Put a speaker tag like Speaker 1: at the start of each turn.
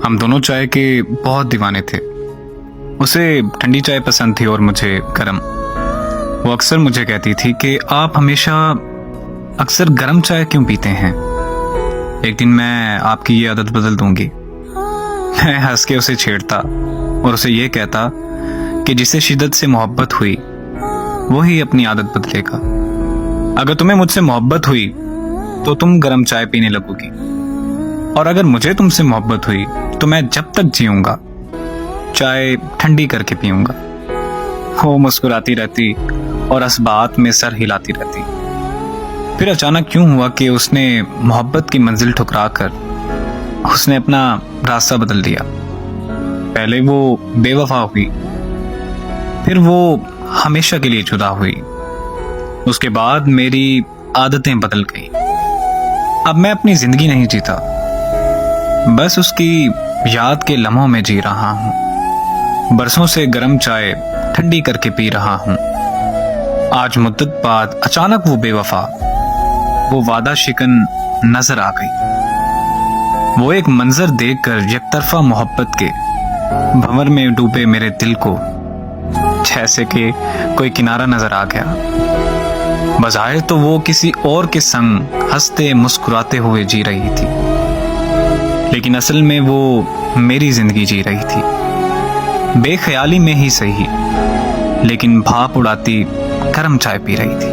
Speaker 1: हम दोनों चाय के बहुत दीवाने थे। उसे ठंडी चाय पसंद थी और मुझे गर्म। वो अक्सर मुझे कहती थी कि आप हमेशा अक्सर गर्म चाय क्यों पीते हैं, एक दिन मैं आपकी ये आदत बदल दूंगी। मैं हंस के उसे छेड़ता और उसे ये कहता कि जिसे शिद्दत से मोहब्बत हुई वो ही अपनी आदत बदलेगा। अगर तुम्हें मुझसे मोहब्बत हुई तो तुम गर्म चाय पीने लगोगी, और अगर मुझे तुमसे मोहब्बत हुई तो मैं जब तक जीऊंगा चाय ठंडी करके पीऊंगा। वो मुस्कुराती रहती और असबात में सर हिलाती रहती। फिर अचानक क्यों हुआ कि उसने मोहब्बत की मंजिल ठुकरा कर उसने अपना रास्ता बदल दिया। पहले वो बेवफा हुई, फिर वो हमेशा के लिए जुदा हुई। उसके बाद मेरी आदतें बदल गई। अब मैं अपनी जिंदगी नहीं जीता, बस उसकी याद के लम्हों में जी रहा हूं। बरसों से गर्म चाय ठंडी करके पी रहा हूं। आज मुद्दत बाद अचानक वो बेवफा, वो वादा शिकन नजर आ गई। वो एक मंजर देखकर यकतरफा मोहब्बत के भंवर में डूबे मेरे दिल को जैसे कि कोई किनारा नजर आ गया। बज़ाहिर तो वो किसी और के संग हंसते मुस्कुराते हुए जी रही थी, लेकिन असल में वो मेरी जिंदगी जी रही थी। बेख्याली में ही सही, लेकिन भाप उड़ाती गर्म चाय पी रही थी।